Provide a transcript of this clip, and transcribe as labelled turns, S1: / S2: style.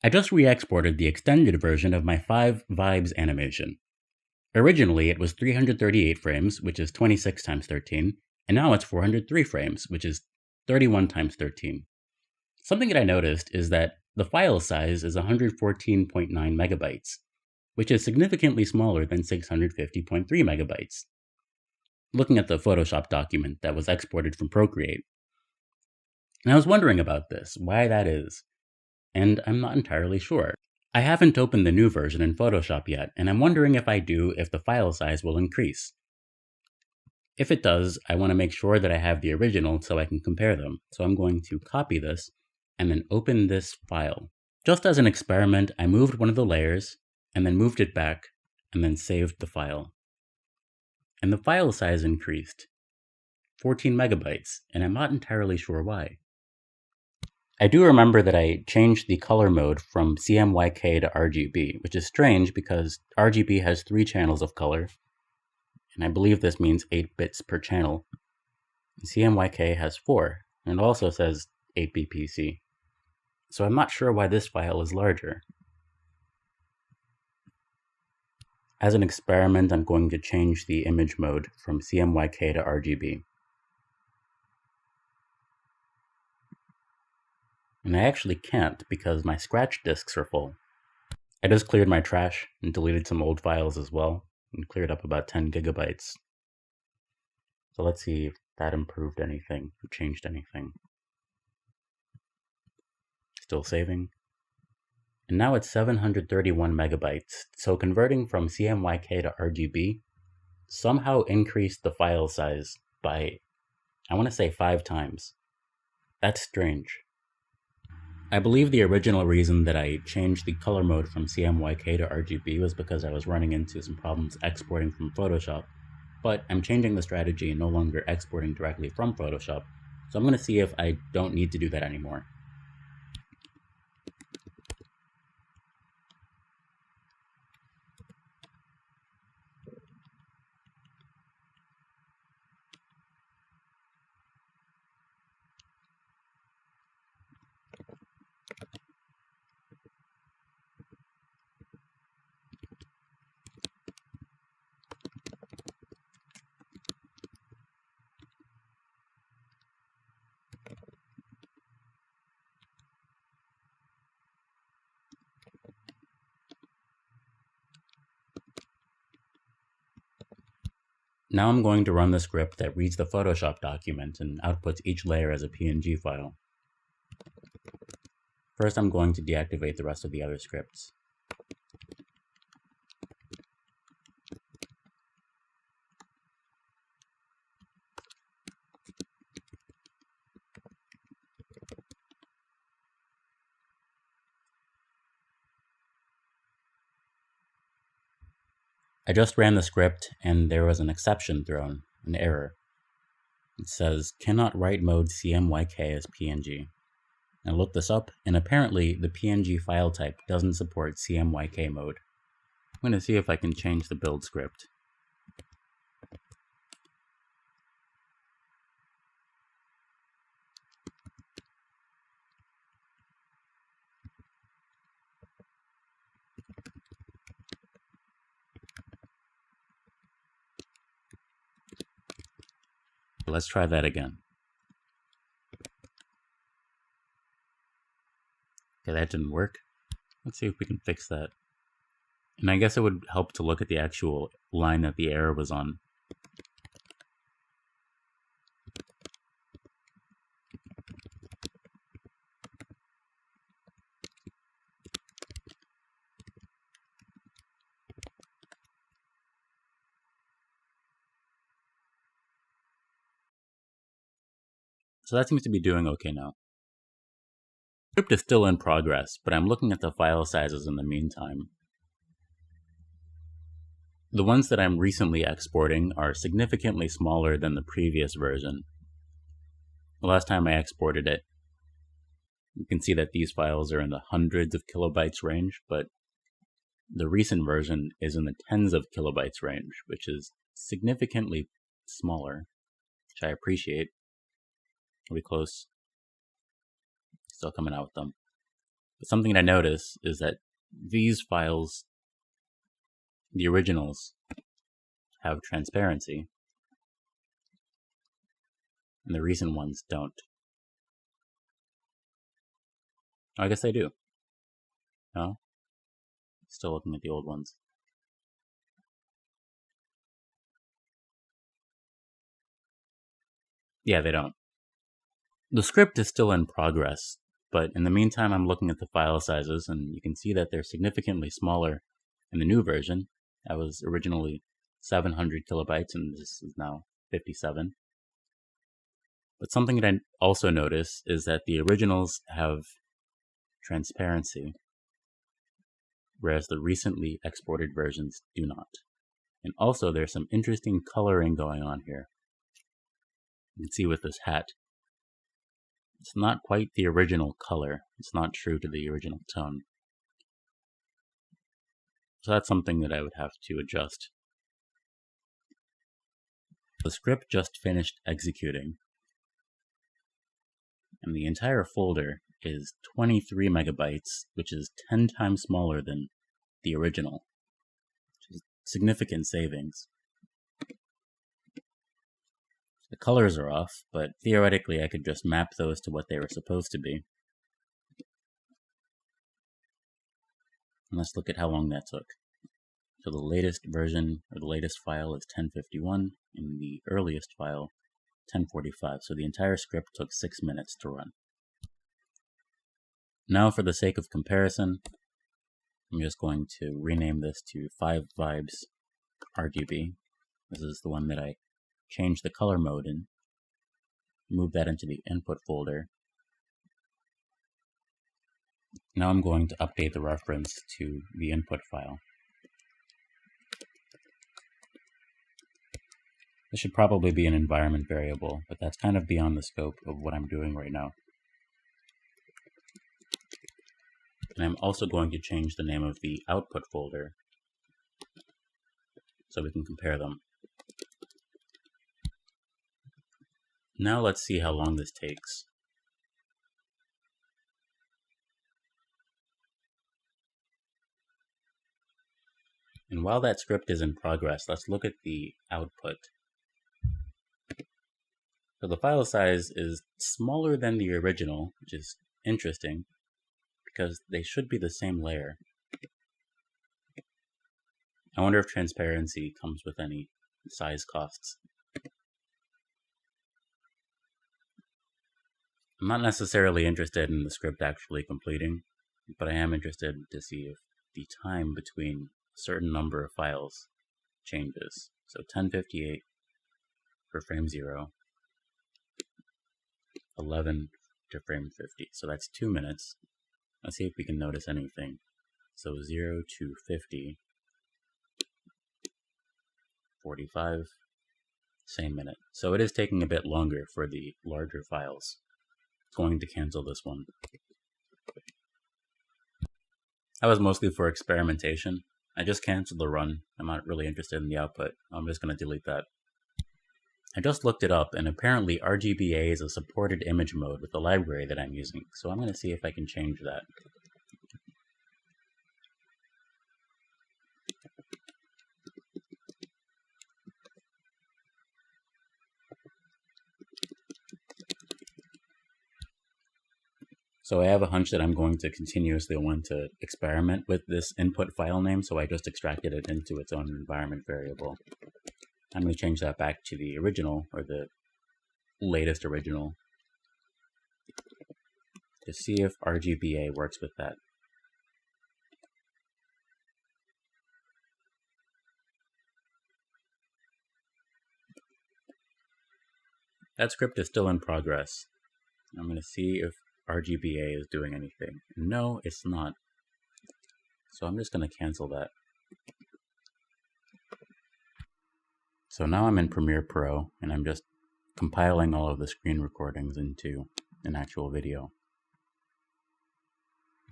S1: I just re-exported the extended version of my 5 vibes animation. Originally, it was 338 frames, which is 26 times 13, and now it's 403 frames, which is 31 times 13. Something that I noticed is that the file size is 114.9 megabytes, which is significantly smaller than 650.3 megabytes. Looking at the Photoshop document that was exported from Procreate. And I was wondering about this, why that is, and I'm not entirely sure. I haven't opened the new version in Photoshop yet, and I'm wondering if I do, if the file size will increase. If it does, I want to make sure that I have the original so I can compare them. So I'm going to copy this and then open this file. Just as an experiment, I moved one of the layers and then moved it back and then saved the file. And the file size increased, 14 megabytes, and I'm not entirely sure why. I do remember that I changed the color mode from CMYK to RGB, which is strange because RGB has 3 channels of color, and I believe this means 8 bits per channel. And CMYK has 4, and it also says 8bpc. So I'm not sure why this file is larger. As an experiment, I'm going to change the image mode from CMYK to RGB. And I actually can't because my scratch disks are full. I just cleared my trash and deleted some old files as well, and cleared up about 10 gigabytes. So let's see if that improved anything, or changed anything. Still saving. And now it's 731 megabytes, so converting from CMYK to RGB somehow increased the file size by, I want to say 5 times. That's strange. I believe the original reason that I changed the color mode from CMYK to RGB was because I was running into some problems exporting from Photoshop, but I'm changing the strategy and no longer exporting directly from Photoshop, so I'm going to see if I don't need to do that anymore. Now I'm going to run the script that reads the Photoshop document and outputs each layer as a PNG file. First, I'm going to deactivate the rest of the other scripts. I just ran the script and there was an exception thrown, an error. It says, cannot write mode CMYK as PNG. I looked this up, and apparently the PNG file type doesn't support CMYK mode. I'm going to see if I can change the build script. Let's try that again. Okay, that didn't work. Let's see if we can fix that. And I guess it would help to look at the actual line that the error was on. So that seems to be doing okay now. The script is still in progress, but I'm looking at the file sizes in the meantime. The ones that I'm recently exporting are significantly smaller than the previous version. The last time I exported it, you can see that these files are in the hundreds of kilobytes range, but the recent version is in the tens of kilobytes range, which is significantly smaller, which I appreciate. Are we close? Still coming out with them. But something I notice is that these files, the originals, have transparency, and the recent ones don't. I guess they do. No? Still looking at the old ones. Yeah, they don't. The script is still in progress, but in the meantime I'm looking at the file sizes, and you can see that they're significantly smaller in the new version. That was originally 700 kilobytes, and this is now 57. But something that I also notice is that the originals have transparency, whereas the recently exported versions do not. And also there's some interesting coloring going on here. You can see with this hat, it's not quite the original color. It's not true to the original tone. So that's something that I would have to adjust. The script just finished executing, and the entire folder is 23 megabytes, which is 10 times smaller than the original, which is significant savings. The colors are off, but theoretically I could just map those to what they were supposed to be. And let's look at how long that took. So the latest version, or the latest file, is 1051, and the earliest file, 1045. So the entire script took 6 minutes to run. Now, for the sake of comparison, I'm just going to rename this to 5vibes RGB. This is the one that I changed the color mode in. Move that into the input folder. Now I'm going to update the reference to the input file. This should probably be an environment variable, but that's kind of beyond the scope of what I'm doing right now. And I'm also going to change the name of the output folder so we can compare them. Now let's see how long this takes. And while that script is in progress, let's look at the output. So the file size is smaller than the original, which is interesting because they should be the same layer. I wonder if transparency comes with any size costs. I'm not necessarily interested in the script actually completing, but I am interested to see if the time between a certain number of files changes. So 1058 for frame 0, 11 to frame 50. So that's 2 minutes. Let's see if we can notice anything. So 0 to 50, 45, same minute. So it is taking a bit longer for the larger files. Going to cancel this one. That was mostly for experimentation. I just canceled the run. I'm not really interested in the output. I'm just going to delete that. I just looked it up, and apparently RGBA is a supported image mode with the library that I'm using, so I'm going to see if I can change that. So I have a hunch that I'm going to continuously want to experiment with this input file name, so I just extracted it into its own environment variable. I'm going to change that back to the original, or the latest original, to see if RGBA works with that. That script is still in progress. I'm going to see if RGBA is doing anything. No, it's not. So I'm just going to cancel that. So now I'm in Premiere Pro, and I'm just compiling all of the screen recordings into an actual video.